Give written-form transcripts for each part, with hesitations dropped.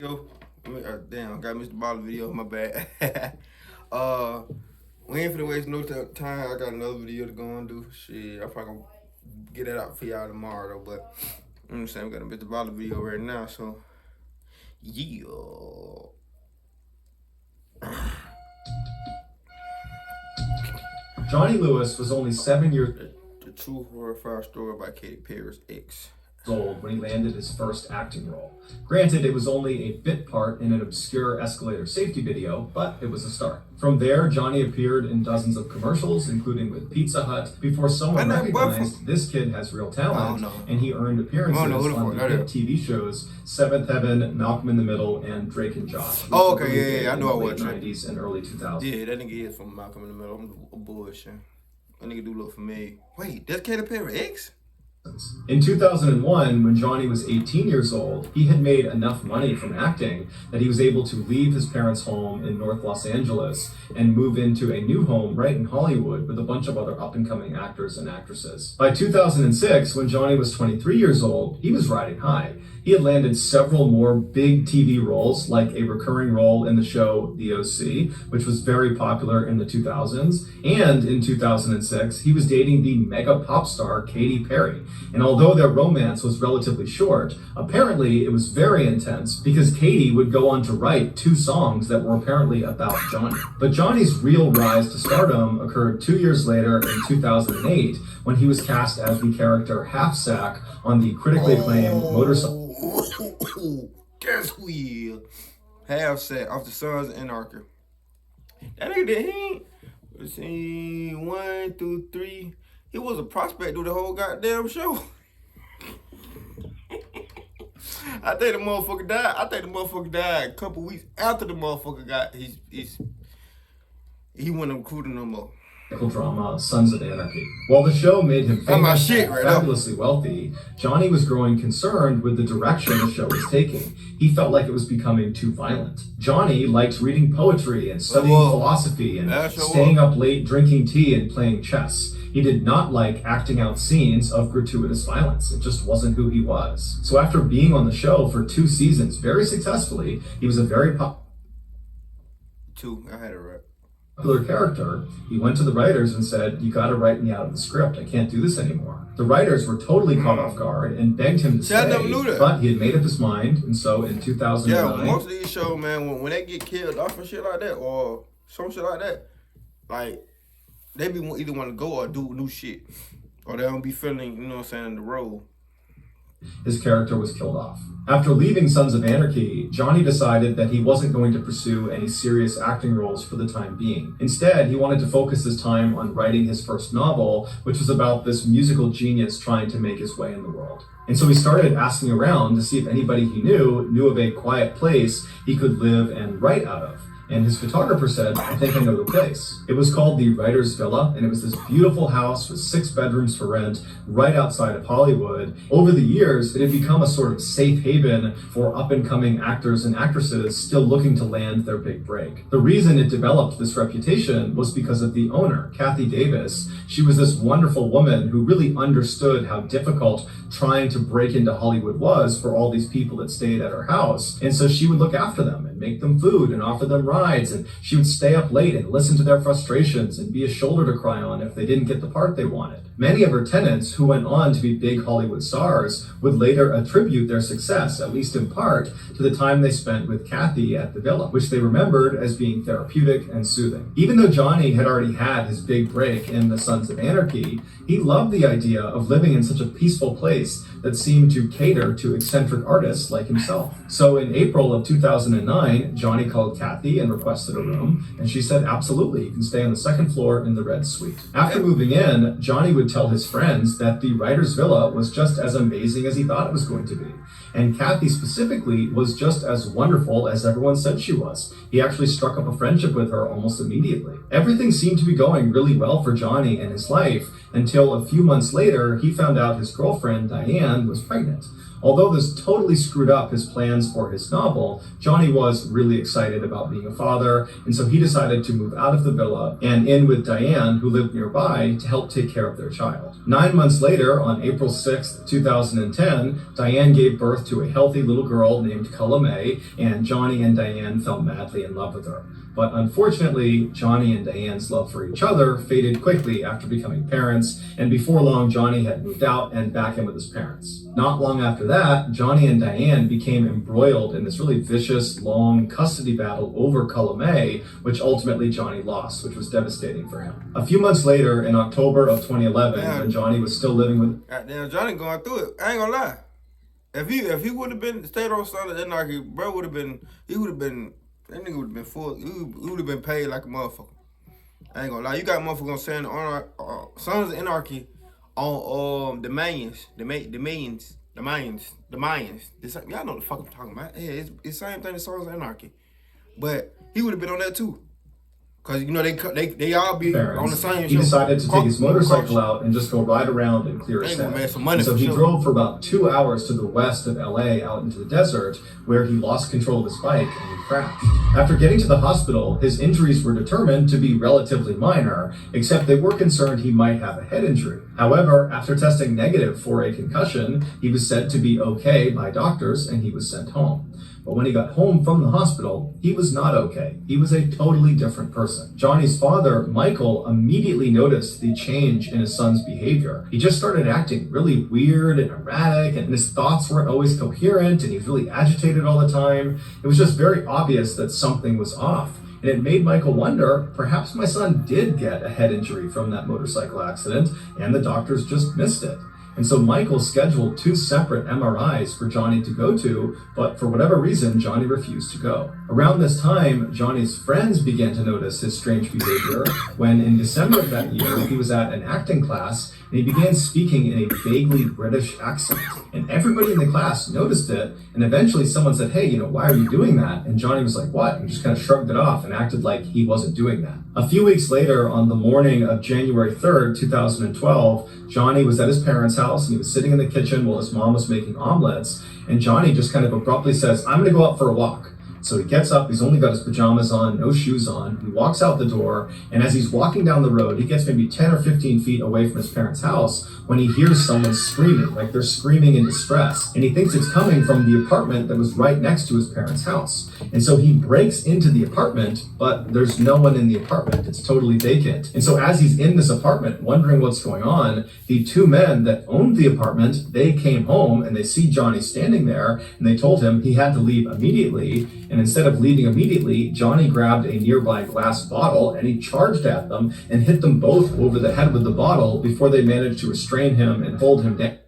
Yo, damn, got Mr. Ballen video, my bad. We ain't finna waste no time. I got another video to go and do. Shit, I probably gonna get it out for y'all tomorrow though, but you know what I'm saying, we got a Mr. Ballen video right now, so yeah. Johnny Lewis was only 7 years The true horrifying story by Katy Perry's ex. old when he landed his first acting role. Granted, it was only a bit part in an obscure escalator safety video, but it was a start. From there, Johnny appeared in dozens of commercials, including with Pizza Hut, before someone recognized this kid has real talent, and he earned appearances on the hit TV shows Seventh Heaven, Malcolm in the Middle, and Drake and Josh. Oh, okay, yeah, I know I was. In the late 90s and early 2000s. Yeah, that nigga is from Malcolm in the Middle. I'm bullshit. That nigga do look familiar. Wait, that's Katy Perry ex? In 2001, when Johnny was 18 years old, he had made enough money from acting that he was able to leave his parents' home in North Los Angeles and move into a new home right in Hollywood with a bunch of other up-and-coming actors and actresses. By 2006, when Johnny was 23 years old, he was riding high. He had landed several more big TV roles, like a recurring role in the show The OC, which was very popular in the 2000s. And in 2006, he was dating the mega pop star Katy Perry. And although their romance was relatively short, apparently it was very intense because Katy would go on to write 2 songs that were apparently about Johnny. But Johnny's real rise to stardom occurred 2 years later in 2008 when he was cast as the character Half Sack on the critically acclaimed motorcycle. Guess who he is? Half Sack off the Sons of Anarchy. That nigga did he? Let's see, 1 through 3. He was a prospect through the whole goddamn show. I think the motherfucker died a couple weeks after the motherfucker got he wasn't recruiting no more. Drama Sons of Anarchy. While the show made him famous and fabulously wealthy, Johnny was growing concerned with the direction the show was taking. He felt like it was becoming too violent. Johnny liked reading poetry and studying philosophy and staying up late drinking tea and playing chess. He did not like acting out scenes of gratuitous violence. It just wasn't who he was. So after being on the show for 2 seasons very successfully, he was a very popular character. He went to the writers and said, "You gotta write me out of the script. I can't do this anymore." The writers were totally caught off guard and begged him to stay, but he had made up his mind, and so in 2009... Yeah, most of these shows, man, when they get killed off and shit like that, or some shit like that, like, they be either want to go or do new shit, or they don't be feeling, you know what I'm saying, the role. His character was killed off. After leaving Sons of Anarchy, Johnny decided that he wasn't going to pursue any serious acting roles for the time being. Instead, he wanted to focus his time on writing his first novel, which was about this musical genius trying to make his way in the world. And so he started asking around to see if anybody he knew of a quiet place he could live and write out of. And his photographer said, "I think I know the place." It was called the Writer's Villa, and it was this beautiful house with 6 bedrooms for rent right outside of Hollywood. Over the years, it had become a sort of safe haven for up-and-coming actors and actresses still looking to land their big break. The reason it developed this reputation was because of the owner, Kathy Davis. She was this wonderful woman who really understood how difficult trying to break into Hollywood was for all these people that stayed at her house. And so she would look after them and make them food and offer them rides, and she would stay up late and listen to their frustrations and be a shoulder to cry on if they didn't get the part they wanted. Many of her tenants, who went on to be big Hollywood stars, would later attribute their success, at least in part, to the time they spent with Kathy at the villa, which they remembered as being therapeutic and soothing. Even though Johnny had already had his big break in the Sons of Anarchy, he loved the idea of living in such a peaceful place that seemed to cater to eccentric artists like himself. So in April of 2009, Johnny called Kathy and requested a room, and she said, "Absolutely, you can stay on the 2nd floor in the Red Suite." After moving in, Johnny would tell his friends that the Writer's Villa was just as amazing as he thought it was going to be. And Kathy specifically was just as wonderful as everyone said she was. He actually struck up a friendship with her almost immediately. Everything seemed to be going really well for Johnny and his life until a few months later, he found out his girlfriend, Diane, was pregnant. Although this totally screwed up his plans for his novel, Johnny was really excited about being a father, and so he decided to move out of the villa and in with Diane, who lived nearby, to help take care of their child. 9 months later, on April 6th, 2010, Diane gave birth to a healthy little girl named Culla May, and Johnny and Diane fell madly in love with her. But unfortunately, Johnny and Diane's love for each other faded quickly after becoming parents, and before long, Johnny had moved out and back in with his parents. Not long after that, Johnny and Diane became embroiled in this really vicious, long custody battle over Culla May, which ultimately Johnny lost, which was devastating for him. A few months later, in October of 2011, when Johnny was still living with... Goddamn, Johnny going through it. I ain't gonna lie. If he would have been stayed on Son of Anarchy, bro would have been, that nigga would have been full, he would have been paid like a motherfucker. I ain't gonna lie. You got motherfuckers saying Sons of Anarchy on the Mayans. Y'all know the fuck I'm talking about. Yeah, it's the same thing as Sons of Anarchy. But he would have been on that too. Cause you know they all be on the same show. He decided to take his motorcycle out and just go ride around and clear his head. So he drove for about 2 hours to the west of LA out into the desert, where he lost control of his bike and he crashed. After getting to the hospital, his injuries were determined to be relatively minor, except they were concerned he might have a head injury. However, after testing negative for a concussion, he was said to be okay by doctors and he was sent home. But when he got home from the hospital, he was not okay. He was a totally different person. Johnny's father, Michael, immediately noticed the change in his son's behavior. He just started acting really weird and erratic, and his thoughts weren't always coherent, and he was really agitated all the time. It was just very obvious that something was off. And it made Michael wonder, perhaps my son did get a head injury from that motorcycle accident, and the doctors just missed it. And so Michael scheduled 2 separate MRIs for Johnny to go to, but for whatever reason, Johnny refused to go. Around this time, Johnny's friends began to notice his strange behavior when in December of that year, he was at an acting class and he began speaking in a vaguely British accent. And everybody in the class noticed it, and eventually someone said, hey, why are you doing that? And Johnny was like, what? And just kind of shrugged it off and acted like he wasn't doing that. A few weeks later, on the morning of January 3rd, 2012, Johnny was at his parents' house and he was sitting in the kitchen while his mom was making omelets, and Johnny just kind of abruptly says, I'm gonna go out for a walk. So he gets up, he's only got his pajamas on, no shoes on, he walks out the door, and as he's walking down the road, he gets maybe 10 or 15 feet away from his parents' house when he hears someone screaming, like they're screaming in distress. And he thinks it's coming from the apartment that was right next to his parents' house. And so he breaks into the apartment, but there's no one in the apartment. It's totally vacant. And so as he's in this apartment, wondering what's going on, the 2 men that owned the apartment, they came home and they see Johnny standing there, and they told him he had to leave immediately. And instead of leaving immediately, Johnny grabbed a nearby glass bottle and he charged at them and hit them both over the head with the bottle before they managed to restrain him and hold him down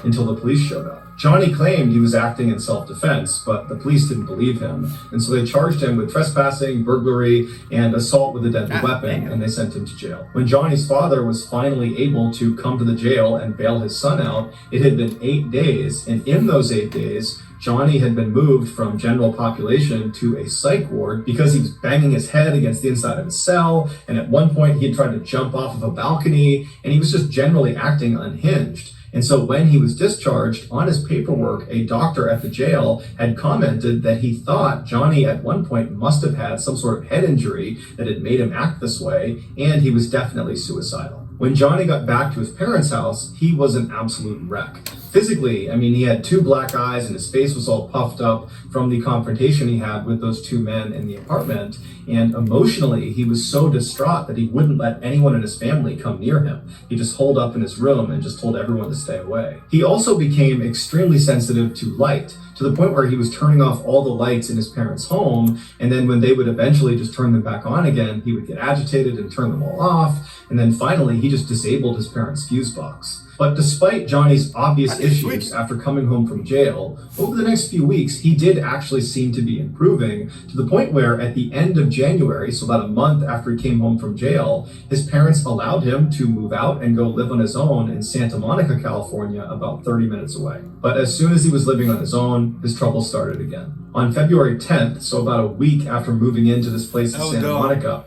until the police showed up. Johnny claimed he was acting in self-defense, but the police didn't believe him, and so they charged him with trespassing, burglary, and assault with a deadly weapon, and they sent him to jail. When Johnny's father was finally able to come to the jail and bail his son out, it had been 8 days, and in those 8 days, Johnny had been moved from general population to a psych ward because he was banging his head against the inside of his cell, and at one point he had tried to jump off of a balcony, and he was just generally acting unhinged. And so when he was discharged, on his paperwork, a doctor at the jail had commented that he thought Johnny at one point must have had some sort of head injury that had made him act this way, and he was definitely suicidal. When Johnny got back to his parents' house, he was an absolute wreck. Physically, he had 2 black eyes and his face was all puffed up from the confrontation he had with those 2 men in the apartment. And emotionally, he was so distraught that he wouldn't let anyone in his family come near him. He just holed up in his room and just told everyone to stay away. He also became extremely sensitive to light, to the point where he was turning off all the lights in his parents' home, and then when they would eventually just turn them back on again, he would get agitated and turn them all off, and then finally he just disabled his parents' fuse box. But despite Johnny's obvious issues after coming home from jail, over the next few weeks, he did actually seem to be improving, to the point where at the end of January, so about a month after he came home from jail, his parents allowed him to move out and go live on his own in Santa Monica, California, about 30 minutes away. But as soon as he was living on his own, his trouble started again. On February 10th, so about a week after moving into this place in Santa Monica,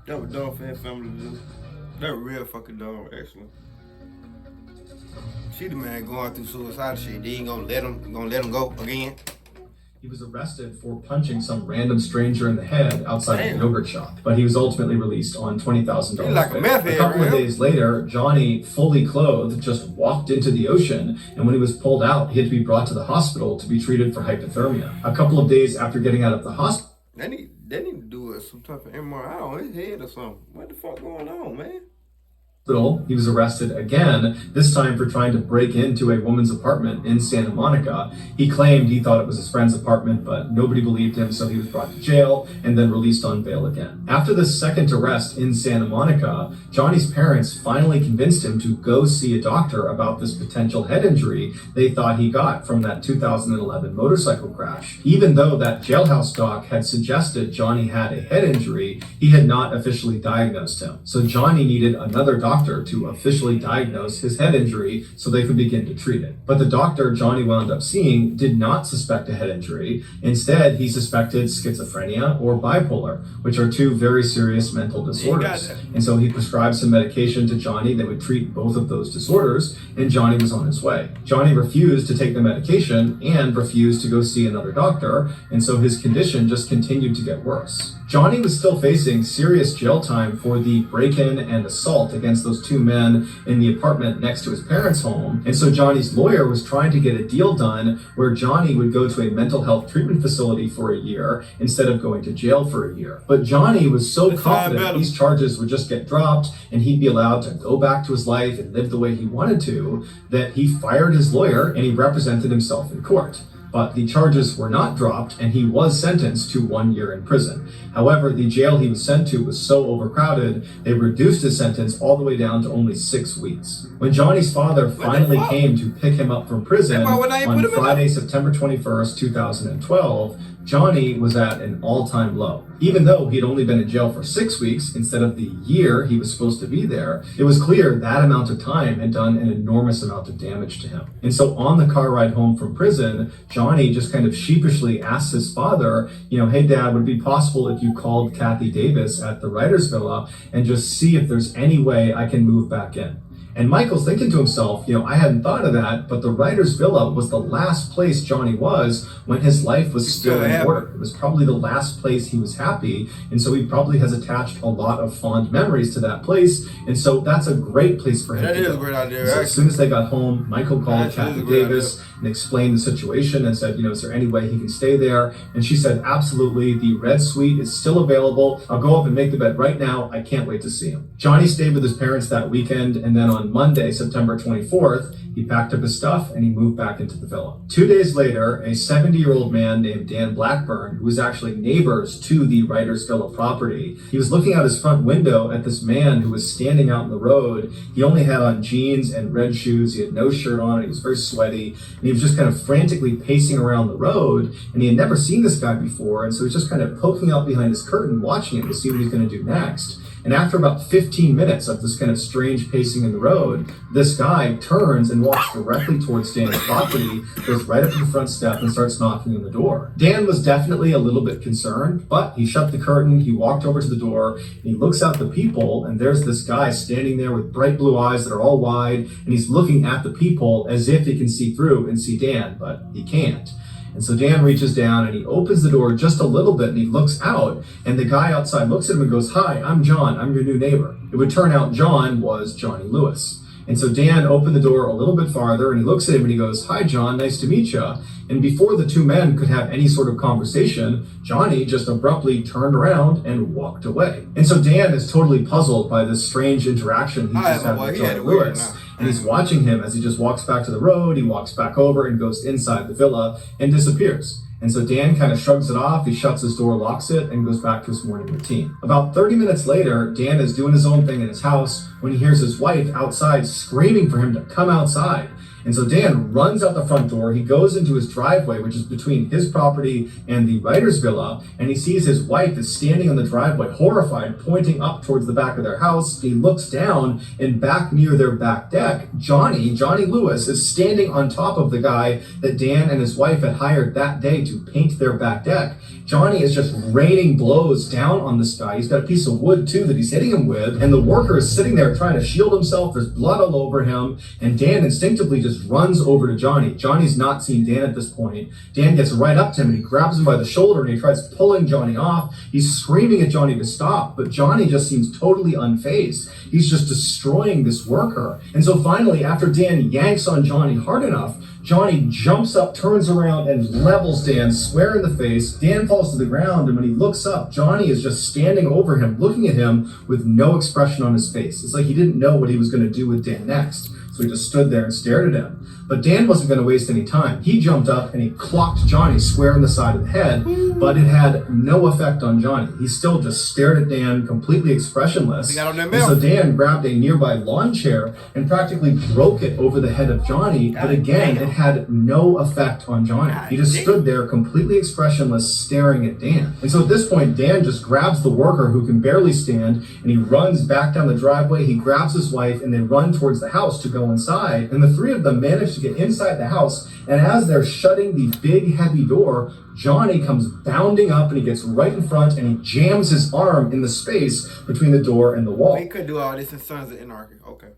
that was dumb for his family to do. That real fucking dumb, actually. She the man going through suicide shit. They ain't gonna let him go again. He was arrested for punching some random stranger in the head outside of Damn. a yogurt shop, but he was ultimately released on $20,000 He's like a meth head, couple of right? days later, Johnny, fully clothed, just walked into the ocean, and when he was pulled out, he had to be brought to the hospital to be treated for hypothermia. A couple of days after getting out of the hospital, They need to do some type of MRI on his head or something. What the fuck going on, man? he was arrested again, this time for trying to break into a woman's apartment in Santa Monica. He claimed he thought it was his friend's apartment, but nobody believed him, so he was brought to jail and then released on bail again. After this second arrest in Santa Monica, Johnny's parents finally convinced him to go see a doctor about this potential head injury they thought he got from that 2011 motorcycle crash. Even though that jailhouse doc had suggested Johnny had a head injury, he had not officially diagnosed him. So Johnny needed another doctor to officially diagnose his head injury so they could begin to treat it. But the doctor Johnny wound up seeing did not suspect a head injury. Instead, he suspected schizophrenia or bipolar, which are two very serious mental disorders. And so he prescribed some medication to Johnny that would treat both of those disorders, and Johnny was on his way. Johnny refused to take the medication and refused to go see another doctor, and so his condition just continued to get worse. Johnny was still facing serious jail time for the break-in and assault against those two men in the apartment next to his parents' home. And so Johnny's lawyer was trying to get a deal done where Johnny would go to a mental health treatment facility for a year instead of going to jail for a year. But Johnny was so confident these charges would just get dropped and he'd be allowed to go back to his life and live the way he wanted to, that he fired his lawyer and he represented himself in court. But the charges were not dropped and he was sentenced to 1 year in prison. However, the jail he was sent to was so overcrowded, they reduced his sentence all the way down to only 6 weeks. When Johnny's father finally came to pick him up from prison on Friday, September 21st, 2012, Johnny was at an all-time low. Even though he'd only been in jail for 6 weeks instead of the year he was supposed to be there, it was clear that amount of time had done an enormous amount of damage to him. And so on the car ride home from prison, Johnny just kind of sheepishly asked his father, hey Dad, would it be possible if you called Kathy Davis at the Writers Villa and just see if there's any way I can move back in? And Michael's thinking to himself, I hadn't thought of that, but the Writers Villa was the last place Johnny was when his life was still in order. It was probably the last place he was happy, and so he probably has attached a lot of fond memories to that place, and so that's a great place for him to go. That is a great idea. So as soon as they got home, Michael called Kathy Davis and explained the situation and said, is there any way he can stay there? And she said, absolutely, the Red Suite is still available. I'll go up and make the bed right now. I can't wait to see him. Johnny stayed with his parents that weekend, and then on Monday, September 24th, he packed up his stuff and he moved back into the villa. 2 days later, a 70-year-old man named Dan Blackburn, who was actually neighbors to the Writers Villa property, he was looking out his front window at this man who was standing out in the road. He only had on jeans and red shoes. He had no shirt on. He was very sweaty. And he was just kind of frantically pacing around the road. And he had never seen this guy before. And so he was just kind of poking out behind his curtain, watching him to see what he's going to do next. And after about 15 minutes of this kind of strange pacing in the road, this guy turns and walks directly towards Dan's property, goes right up to the front step and starts knocking on the door. Dan was definitely a little bit concerned, but he shut the curtain, he walked over to the door, and he looks out the people, and there's this guy standing there with bright blue eyes that are all wide, and he's looking at the people as if he can see through and see Dan, but he can't. And so Dan reaches down and he opens the door just a little bit and he looks out, and the guy outside looks at him and goes, "Hi, I'm John. I'm your new neighbor." It would turn out John was Johnny Lewis. And so Dan opened the door a little bit farther and he looks at him and he goes, "Hi, John, nice to meet you." And before the two men could have any sort of conversation, Johnny just abruptly turned around and walked away. And so Dan is totally puzzled by this strange interaction he just had with Johnny Lewis. And he's watching him as he just walks back to the road, he walks back over and goes inside the villa and disappears. And so Dan kind of shrugs it off, he shuts his door, locks it, and goes back to his morning routine. About 30 minutes later, Dan is doing his own thing in his house when he hears his wife outside screaming for him to come outside. And so Dan runs out the front door. He goes into his driveway, which is between his property and the writer's villa, and he sees his wife is standing on the driveway, horrified, pointing up towards the back of their house. He looks down, and back near their back deck, Johnny Lewis, is standing on top of the guy that Dan and his wife had hired that day to paint their back deck. Johnny is just raining blows down on this guy. He's got a piece of wood too that he's hitting him with, and the worker is sitting there trying to shield himself. There's blood all over him, and Dan instinctively just runs over to Johnny. Johnny's not seen Dan at this point. Dan gets right up to him and he grabs him by the shoulder and he tries pulling Johnny off. He's screaming at Johnny to stop, but Johnny just seems totally unfazed. He's just destroying this worker. And so finally, after Dan yanks on Johnny hard enough, Johnny jumps up, turns around, and levels Dan square in the face. Dan falls to the ground, and when he looks up, Johnny is just standing over him, looking at him with no expression on his face. It's like he didn't know what he was going to do with Dan next. So he just stood there and stared at him. But Dan wasn't going to waste any time. He jumped up and he clocked Johnny square in the side of the head, but it had no effect on Johnny. He still just stared at Dan, completely expressionless. And so Dan grabbed a nearby lawn chair and practically broke it over the head of Johnny, but again, it had no effect on Johnny. He just stood there completely expressionless, staring at Dan. And so at this point, Dan just grabs the worker who can barely stand, and he runs back down the driveway. He grabs his wife, and they run towards the house to go inside. And the three of them manage to get inside the house, and as they're shutting the big heavy door, Johnny comes bounding up and he gets right in front and he jams his arm in the space between the door and the wall. We could do all this in Sons of Anarchy. Okay,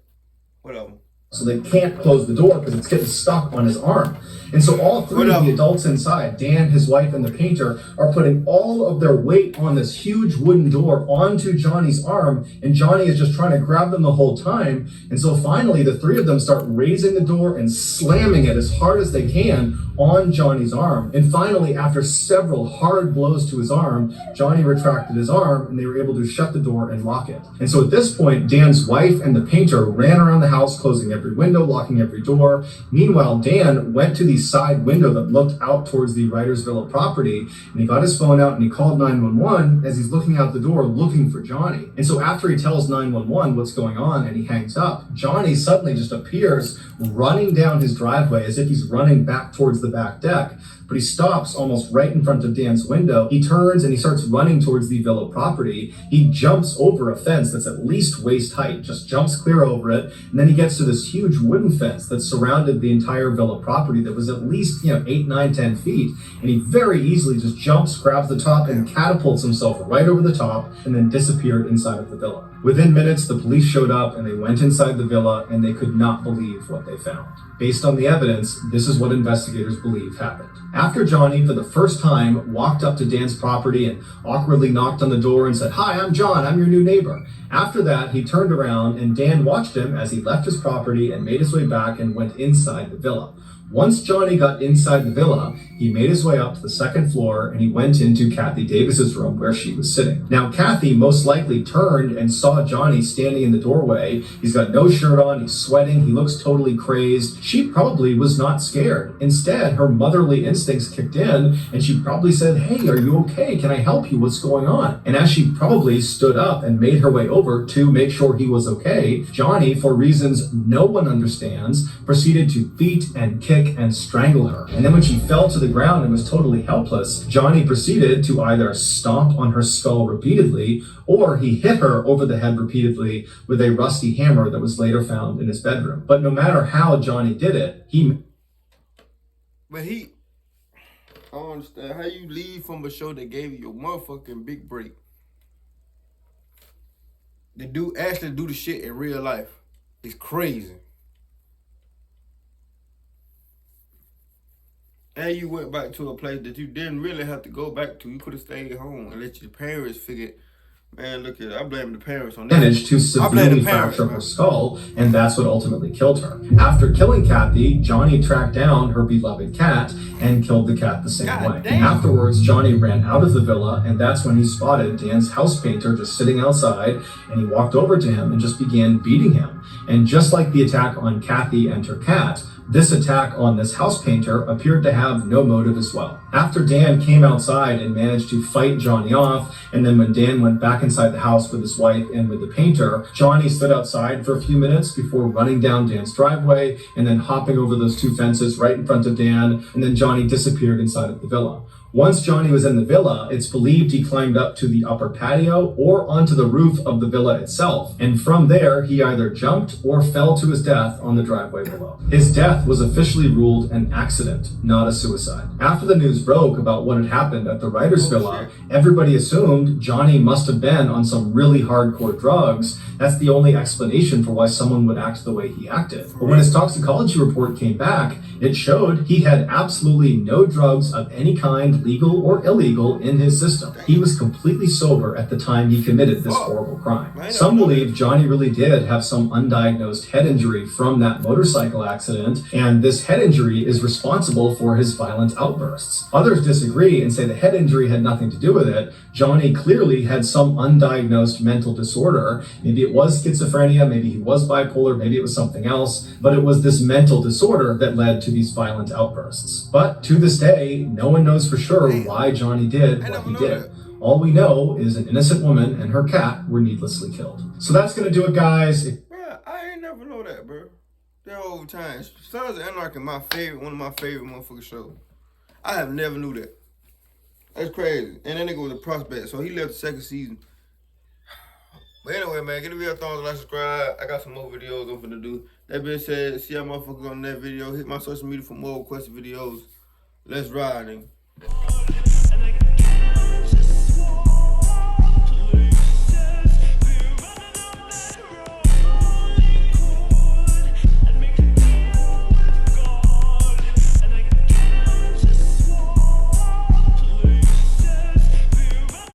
whatever. So they can't close the door because it's getting stuck on his arm. And so all three of the adults inside, Dan, his wife, and the painter, are putting all of their weight on this huge wooden door onto Johnny's arm, and Johnny is just trying to grab them the whole time. And so finally, the three of them start raising the door and slamming it as hard as they can on Johnny's arm. And finally, after several hard blows to his arm, Johnny retracted his arm, and they were able to shut the door and lock it. And so at this point, Dan's wife and the painter ran around the house, closing every window, locking every door. Meanwhile, Dan went to the side window that looked out towards the writer's villa property, and he got his phone out and he called 911 as he's looking out the door looking for Johnny. And so after he tells 911 what's going on and he hangs up, Johnny suddenly just appears running down his driveway as if he's running back towards the back deck. But he stops almost right in front of Dan's window. He turns and he starts running towards the villa property. He jumps over a fence that's at least waist height, just jumps clear over it. And then he gets to this huge wooden fence that surrounded the entire villa property that was at least, 8, 9, 10 feet. And he very easily just jumps, grabs the top, and catapults himself right over the top, and then disappeared inside of the villa. Within minutes, the police showed up and they went inside the villa, and they could not believe what they found. Based on the evidence, this is what investigators believe happened. After Johnny, for the first time, walked up to Dan's property and awkwardly knocked on the door and said, "Hi, I'm John, I'm your new neighbor." After that, he turned around and Dan watched him as he left his property and made his way back and went inside the villa. Once Johnny got inside the villa, he made his way up to the second floor and he went into Kathy Davis's room where she was sitting. Now, Kathy most likely turned and saw Johnny standing in the doorway. He's got no shirt on, he's sweating, he looks totally crazed. She probably was not scared. Instead, her motherly instincts kicked in and she probably said, "Hey, are you okay? Can I help you? What's going on?" And as she probably stood up and made her way over to make sure he was okay, Johnny, for reasons no one understands, proceeded to beat and kick and strangle her. And then when she fell to the ground and was totally helpless, Johnny proceeded to either stomp on her skull repeatedly, or he hit her over the head repeatedly with a rusty hammer that was later found in his bedroom. But no matter how Johnny did it, I don't understand how you leave from a show that gave you your motherfucking big break. The dude actually do the shit in real life. It's crazy. And you went back to a place that you didn't really have to go back to. You could have stayed home and let your parents figure, man, look at it. I blame the parents on that. Managed to severely fracture her skull, and that's what ultimately killed her. After killing Kathy, Johnny tracked down her beloved cat and killed the cat the same way. Damn. Afterwards, Johnny ran out of the villa, and that's when he spotted Dan's house painter just sitting outside, and he walked over to him and just began beating him. And just like the attack on Kathy and her cat, this attack on this house painter appeared to have no motive as well. After Dan came outside and managed to fight Johnny off, and then when Dan went back inside the house with his wife and with the painter, Johnny stood outside for a few minutes before running down Dan's driveway and then hopping over those two fences right in front of Dan, and then Johnny disappeared inside of the villa. Once Johnny was in the villa, it's believed he climbed up to the upper patio or onto the roof of the villa itself, and from there he either jumped or fell to his death on the driveway below. His death was officially ruled an accident, not a suicide. After the news broke about what had happened at the writer's villa, everybody assumed Johnny must have been on some really hardcore drugs. That's the only explanation for why someone would act the way he acted. But when his toxicology report came back, it showed he had absolutely no drugs of any kind, legal or illegal, in his system. He was completely sober at the time he committed this horrible crime. Some believe Johnny really did have some undiagnosed head injury from that motorcycle accident, and this head injury is responsible for his violent outbursts. Others disagree and say the head injury had nothing to do with it. Johnny clearly had some undiagnosed mental disorder. Maybe it was schizophrenia, maybe he was bipolar, maybe it was something else, but it was this mental disorder that led to these violent outbursts. But to this day, no one knows for sure why Johnny did what he did. All we know is an innocent woman and her cat were needlessly killed. So that's gonna do it, guys. Bro, I ain't never know that, bro. That whole time. Sons of Anarchy, one of my favorite motherfucking shows. I have never knew that. That's crazy. And that nigga was a prospect, so he left the second season. But anyway, man, give it a real thumbs up, like, subscribe. I got some more videos I'm finna do. That being said, see y'all motherfuckers on that video. Hit my social media for more requested videos. Let's ride, nigga.